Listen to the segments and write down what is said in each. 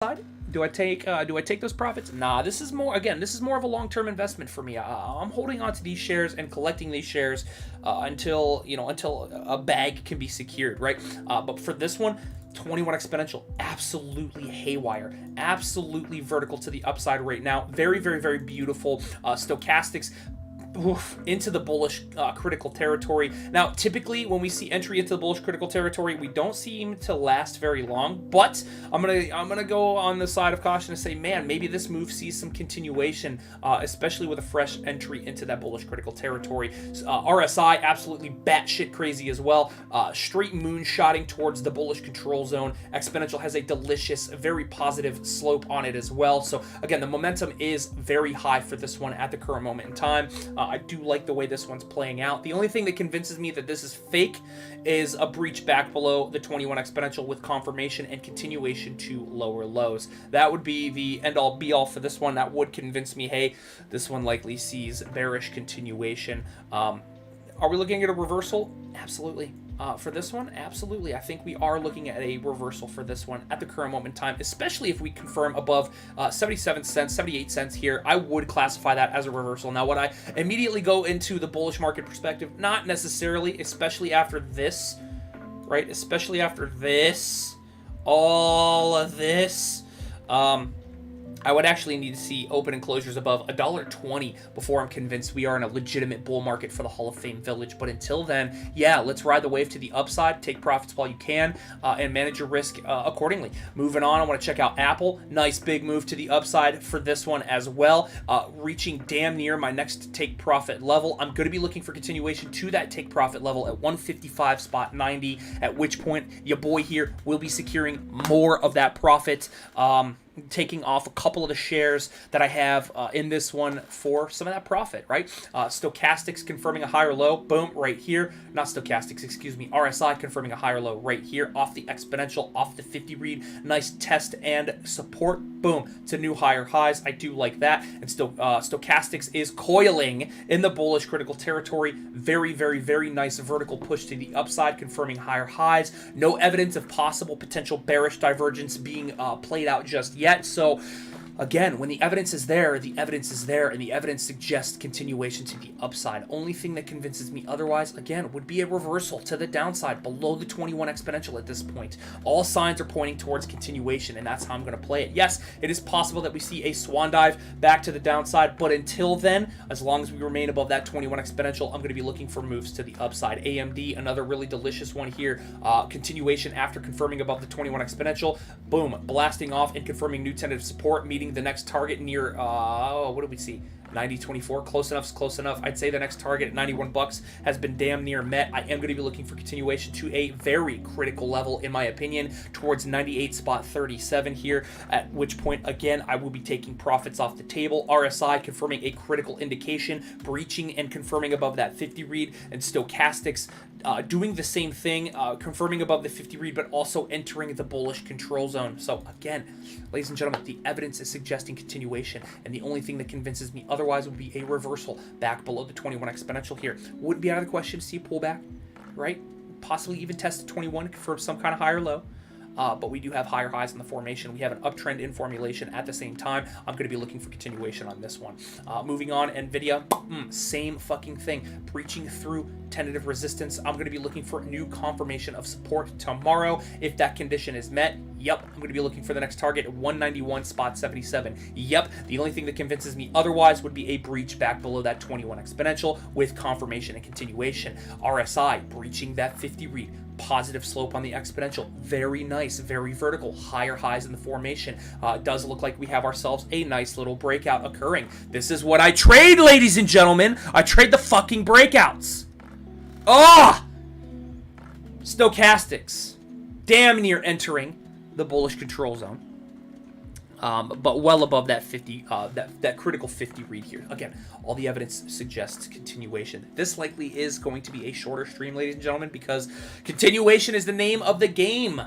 side? Do I take those profits? Nah, this is more of a long-term investment for me. I'm holding on to these shares and collecting these shares until a bag can be secured, right? But for this one, 21 exponential, absolutely haywire, absolutely vertical to the upside right now. Very, very, very beautiful. Stochastics into the bullish critical territory. Now, typically when we see entry into the bullish critical territory, we don't seem to last very long, but I'm gonna go on the side of caution and say, man, maybe this move sees some continuation, especially with a fresh entry into that bullish critical territory. RSI absolutely batshit crazy as well, straight moonshotting towards the bullish control zone. Exponential has a delicious, very positive slope on it as well. So again, the momentum is very high for this one at the current moment in time. I do like the way this one's playing out. The only thing that convinces me that this is fake is a breach back below the 21 exponential with confirmation and continuation to lower lows. That would be the end-all be-all for this one. That would convince me, hey, this one likely sees bearish continuation. Are we looking at a reversal? Absolutely. For this one, absolutely. I think we are looking at a reversal for this one at the current moment in time, especially if we confirm above 77 cents, 78 cents here. I would classify that as a reversal. Now, would I immediately go into the bullish market perspective? Not necessarily, especially after this, right? Especially after this, all of this. I would actually need to see open and closures above $1.20 before I'm convinced we are in a legitimate bull market for the Hall of Fame Village. But until then, yeah, let's ride the wave to the upside, take profits while you can, and manage your risk accordingly. Moving on, I want to check out Apple. Nice big move to the upside for this one as well, reaching damn near my next take profit level. I'm going to be looking for continuation to that take profit level at 155.90, at which point your boy here will be securing more of that profit. Taking off a couple of the shares that I have in this one for some of that profit, right? Stochastics confirming a higher low, boom, right here. Not Stochastics, excuse me, RSI confirming a higher low right here off the exponential, off the 50 read. Nice test and support, boom, to new higher highs. I do like that. And still, Stochastics is coiling in the bullish critical territory. Very, very, very nice vertical push to the upside, confirming higher highs. No evidence of possible potential bearish divergence being played out just yet. So again, when the evidence is there, and the evidence suggests continuation to the upside. Only thing that convinces me otherwise, again, would be a reversal to the downside below the 21 exponential at this point. All signs are pointing towards continuation, and that's how I'm going to play it. Yes, it is possible that we see a swan dive back to the downside, but until then, as long as we remain above that 21 exponential, I'm going to be looking for moves to the upside. AMD, another really delicious one here. Continuation after confirming above the 21 exponential. Boom, blasting off and confirming new tentative support, meeting the next target near, what did we see? 90.24, close enough's close enough. I'd say the next target at 91 bucks has been damn near met. I am going to be looking for continuation to a very critical level, in my opinion, towards 98.37 here, at which point, again, I will be taking profits off the table. RSI confirming a critical indication, breaching and confirming above that 50 read, and Stochastics doing the same thing, confirming above the 50 read, but also entering the bullish control zone. So again, ladies and gentlemen, the evidence is suggesting continuation, and the only thing that convinces me otherwise would be a reversal back below the 21 exponential here. Wouldn't be out of the question to see a pullback, right? Possibly even test the 21 for some kind of higher low. But we do have higher highs in the formation. We have an uptrend in formulation at the same time. I'm going to be looking for continuation on this one. Moving on, NVIDIA, same fucking thing. Breaching through tentative resistance. I'm going to be looking for new confirmation of support tomorrow. If that condition is met, yep, I'm going to be looking for the next target at 191.77. Yep, the only thing that convinces me otherwise would be a breach back below that 21 exponential with confirmation and continuation. RSI breaching that 50 read. Positive slope on the exponential. Very nice, very vertical, higher highs in the formation. It does look like we have ourselves a nice little breakout occurring. This is what I trade, ladies and gentlemen. I trade the fucking breakouts. Stochastics. Damn near entering the bullish control zone. But well above that 50, that critical 50 read here. Again, all the evidence suggests continuation. This likely is going to be a shorter stream, ladies and gentlemen, because continuation is the name of the game.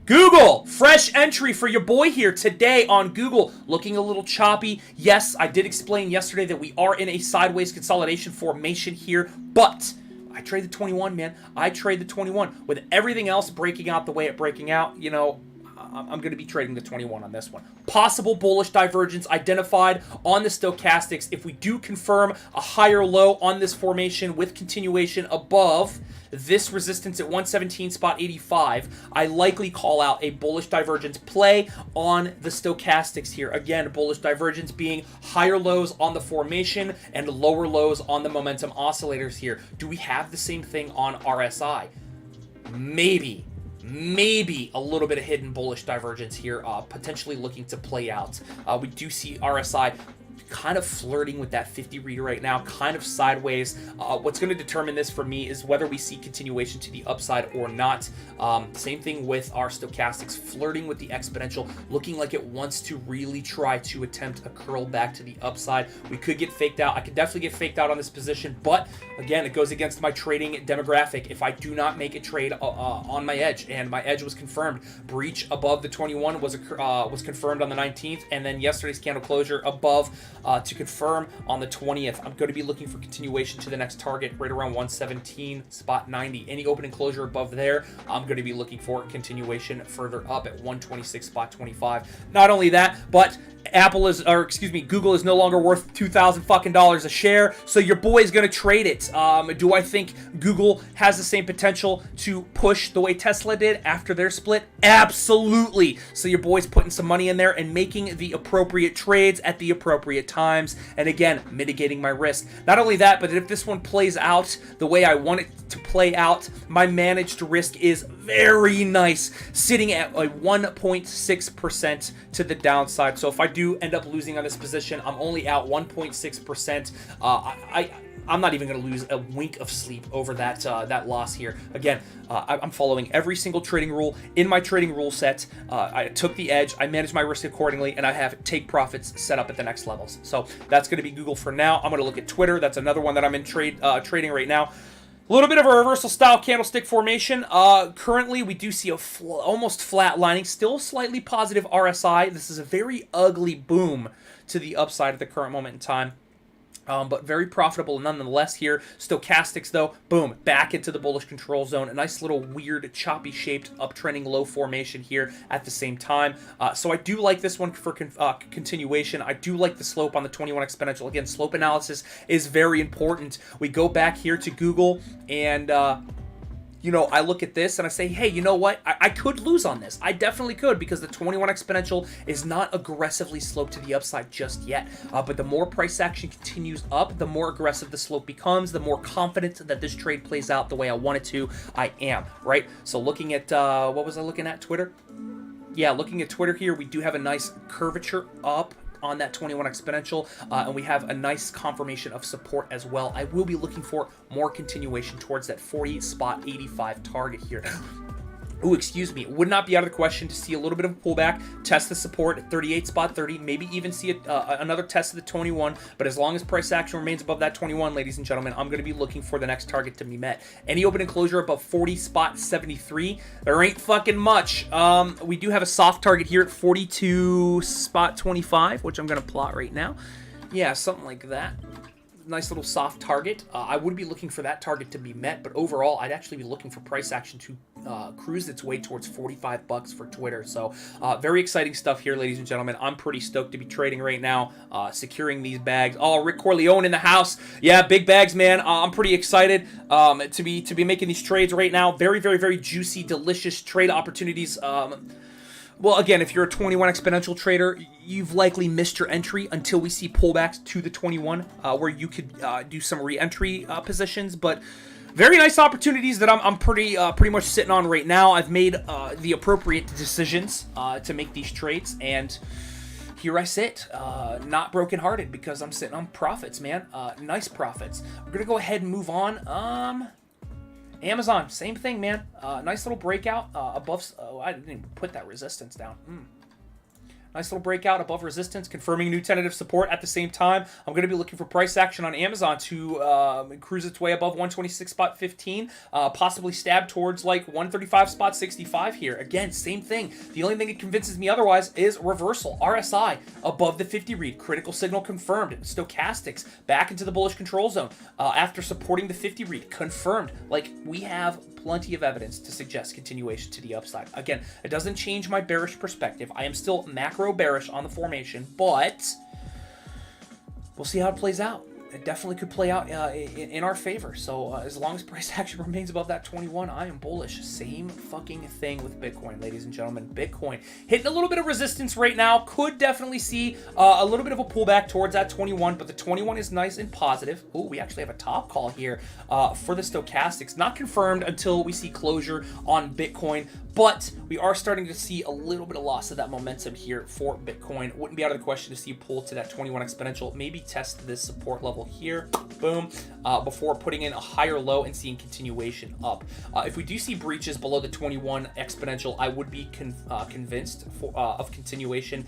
Google, fresh entry for your boy here today on Google. Looking a little choppy. Yes, I did explain yesterday that we are in a sideways consolidation formation here, but I trade the 21, man. I trade the 21. With everything else breaking out the way it breaking out, you know, I'm going to be trading the 21 on this one. Possible bullish divergence identified on the stochastics. If we do confirm a higher low on this formation with continuation above this resistance at 117.85, I likely call out a bullish divergence play on the stochastics here. Again, bullish divergence being higher lows on the formation and lower lows on the momentum oscillators here. Do we have the same thing on RSI? Maybe a little bit of hidden bullish divergence here, potentially looking to play out. We do see RSI kind of flirting with that 50 reader right now, kind of sideways. What's going to determine this for me is whether we see continuation to the upside or not. Same thing with our stochastics, flirting with the exponential, looking like it wants to really try to attempt a curl back to the upside. We could get faked out. I could definitely get faked out on this position, but again, it goes against my trading demographic. If I do not make a trade on my edge, and my edge was confirmed, breach above the 21 was confirmed on the 19th, and then yesterday's candle closure above to confirm on the 20th. I'm going to be looking for continuation to the next target right around 117.90. Any opening closure above there, I'm going to be looking for continuation further up at 126.25. Not only that, but Google is no longer worth $2,000 a share, so your boy is going to trade it. Do I think Google has the same potential to push the way Tesla did after their split? Absolutely. So your boy's putting some money in there and making the appropriate trades at the appropriate times, and again, mitigating my risk. Not only that, but if this one plays out the way I want it to play out, my managed risk is very nice, sitting at a 1.6% to the downside. So if I do end up losing on this position, I'm only out 1.6%. I'm not even going to lose a wink of sleep over that loss here. Again, I'm following every single trading rule in my trading rule set. I took the edge, I manage my risk accordingly, and I have take profits set up at the next levels. So that's going to be Google for now. I'm going to look at Twitter. That's another one that I'm in trading right now. A little bit of a reversal style candlestick formation. Currently, we do see almost flat lining, still slightly positive RSI. This is a very ugly boom to the upside at the current moment in time. But very profitable nonetheless here. Stochastics, though, boom, back into the bullish control zone. A nice little weird, choppy-shaped, uptrending low formation here at the same time. So I do like this one for continuation. I do like the slope on the 21 exponential. Again, slope analysis is very important. We go back here to Google and... I look at this and I say, hey, you know what? I could lose on this. I definitely could, because the 21 exponential is not aggressively sloped to the upside just yet. But the more price action continues up, the more aggressive the slope becomes, the more confident that this trade plays out the way I want it to, I am, right? So looking at, what was I looking at? Twitter? Yeah, looking at Twitter here, we do have a nice curvature up on that 21 exponential, and we have a nice confirmation of support as well. I will be looking for more continuation towards that 40.85 target here. Ooh, excuse me. It would not be out of the question to see a little bit of a pullback, test the support at 38.30, maybe even see another test of the 21, but as long as price action remains above that 21, ladies and gentlemen, I'm going to be looking for the next target to be met. Any open and closure above 40.73, there ain't fucking much. We do have a soft target here at 42.25, which I'm going to plot right now. Yeah, something like that. Nice little soft target. I would be looking for that target to be met, but overall, I'd actually be looking for price action to cruise its way towards $45 for Twitter. So very exciting stuff here, ladies and gentlemen. I'm pretty stoked to be trading right now, securing these bags. Oh, Rick Corleone in the house. Yeah, big bags, man. I'm pretty excited to be making these trades right now. Very, very, very juicy, delicious trade opportunities. Well, again, if you're a 21 exponential trader, you've likely missed your entry until we see pullbacks to the 21, where you could do some re-entry positions. But very nice opportunities that I'm pretty much sitting on right now. I've made the appropriate decisions to make these trades, and here I sit, not brokenhearted, because I'm sitting on profits, man. Nice profits. We're gonna go ahead and move on. Amazon, same thing, man. Nice little breakout above. Oh, I didn't even put that resistance down. Nice little breakout above resistance, confirming new tentative support. At the same time, I'm going to be looking for price action on Amazon to cruise its way above 126.15, possibly stab towards like 135.65 here. Again, same thing. The only thing that convinces me otherwise is reversal. RSI above the 50 read, critical signal confirmed. Stochastics back into the bullish control zone after supporting the 50 read, confirmed. Like, we have plenty of evidence to suggest continuation to the upside. Again, it doesn't change my bearish perspective. I am still macro bearish on the formation, but we'll see how it plays out. It definitely could play out in our favor. So as long as price action remains above that 21, I am bullish. Same fucking thing with Bitcoin, ladies and gentlemen. Bitcoin hitting a little bit of resistance right now. Could definitely see a little bit of a pullback towards that 21, but the 21 is nice and positive. Oh, we actually have a top call here for the stochastics. Not confirmed until we see closure on Bitcoin, but we are starting to see a little bit of loss of that momentum here for Bitcoin. Wouldn't be out of the question to see a pull to that 21 exponential. Maybe test this support level here, boom, before putting in a higher low and seeing continuation up. If we do see breaches below the 21 exponential, I would be convinced of continuation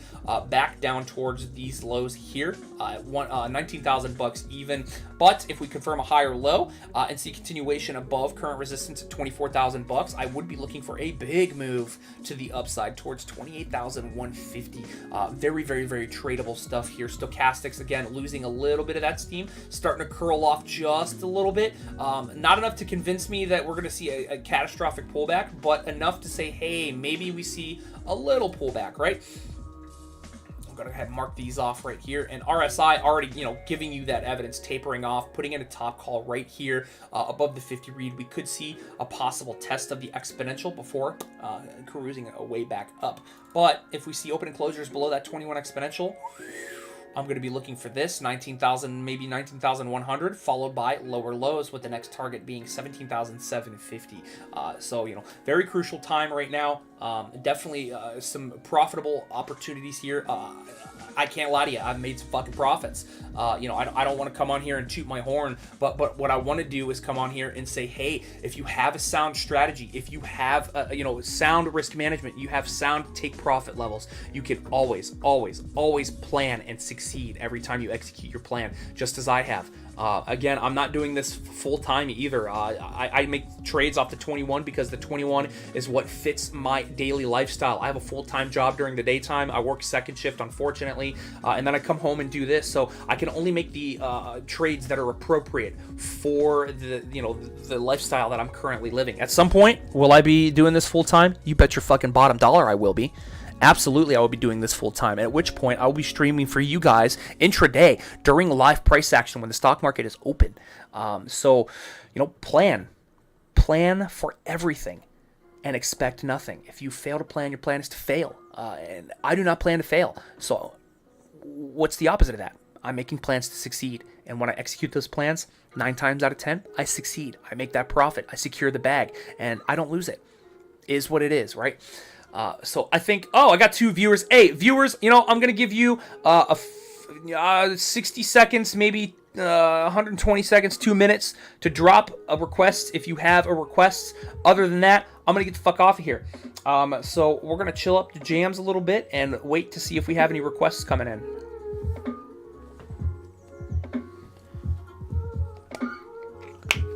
back down towards these lows here, 19,000 bucks even. But if we confirm a higher low and see continuation above current resistance at 24,000 bucks, I would be looking for a big move to the upside towards 28,150. Very, very, very tradable stuff here. Stochastics, again, losing a little bit of that steam, starting to curl off just a little bit. Not enough to convince me that we're going to see a catastrophic pullback, but enough to say, hey, maybe we see a little pullback, right? I'm going to go ahead and mark these off right here. And RSI already, giving you that evidence, tapering off, putting in a top call right here above the 50 read. We could see a possible test of the exponential before cruising a way back up. But if we see opening closures below that 21 exponential, I'm going to be looking for this 19,000, maybe 19,100, followed by lower lows, with the next target being 17,750. So, very crucial time right now. Definitely some profitable opportunities here. I can't lie to you, I've made some fucking profits. I don't want to come on here and toot my horn, but what I want to do is come on here and say, hey, if you have a sound strategy, if you have sound risk management, you have sound take profit levels, you can always plan and succeed every time you execute your plan, just as I have. Again, I'm not doing this full time either. I make trades off the 21 because the 21 is what fits my daily lifestyle. I have a full-time job during the daytime. I work second shift, unfortunately, and then I come home and do this. So I can only make the trades that are appropriate for the lifestyle that I'm currently living. At some point, will I be doing this full time? You bet your fucking bottom dollar I will be. Absolutely, I will be doing this full time, at which point I will be streaming for you guys intraday during live price action when the stock market is open. So, plan for everything and expect nothing. If you fail to plan, your plan is to fail. And I do not plan to fail. So what's the opposite of that? I'm making plans to succeed. And when I execute those plans, 9 times out of 10, I succeed. I make that profit. I secure the bag and I don't lose it. Is what it is, right? So I think, I got 2 viewers. Hey, viewers, I'm going to give you 60 seconds, maybe 120 seconds, 2 minutes to drop a request if you have a request. Other than that, I'm going to get the fuck off of here. So we're going to chill up the jams a little bit and wait to see if we have any requests coming in.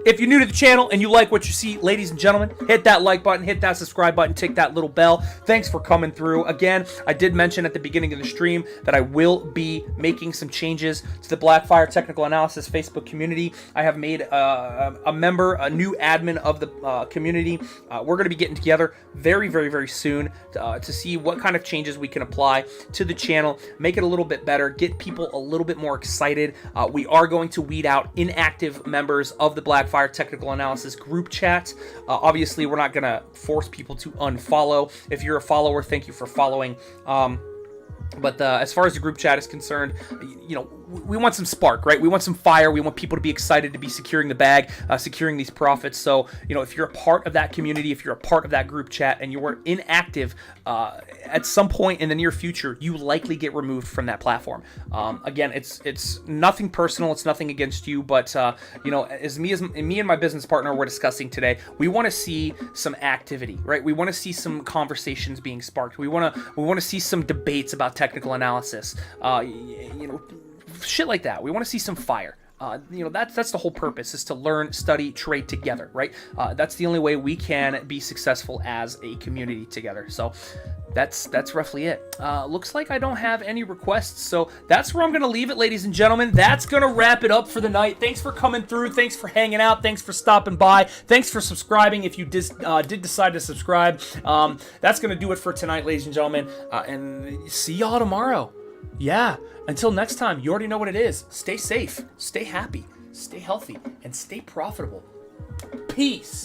If you're new to the channel and you like what you see, ladies and gentlemen, hit that like button, hit that subscribe button, tick that little bell. Thanks for coming through. Again, I did mention at the beginning of the stream that I will be making some changes to the Blackfire Technical Analysis Facebook community. I have made a member, a new admin of the community. We're going to be getting together very, very, very soon to see what kind of changes we can apply to the channel, make it a little bit better, get people a little bit more excited. We are going to weed out inactive members of the Blackfire Technical Analysis group chat. Obviously, we're not going to force people to unfollow. If you're a follower, thank you for following. But as far as the group chat is concerned, you know, we want some spark, right? We want some fire. We want people to be excited to be securing the bag, securing these profits. So, you know, if you're a part of that community, if you're a part of that group chat and you are inactive at some point in the near future, you likely get removed from that platform. Again, it's nothing personal. It's nothing against you. But, you know, as me and my business partner were discussing today, we want to see some activity, right? We want to see some conversations being sparked. We want to see some debates about technical analysis, you know, shit like that. We want to see some fire. You know, that's the whole purpose, is to learn, study, trade together, right? That's the only way we can be successful as a community together. So that's roughly it. Looks like I don't have any requests, so that's where I'm going to leave it, ladies and gentlemen. That's going to wrap it up for the night. Thanks for coming through. Thanks for hanging out. Thanks for stopping by. Thanks for subscribing if you did decide to subscribe. That's going to do it for tonight, ladies and gentlemen, and see y'all tomorrow. Yeah, until next time, you already know what it is. Stay safe, stay happy, stay healthy, and stay profitable. Peace.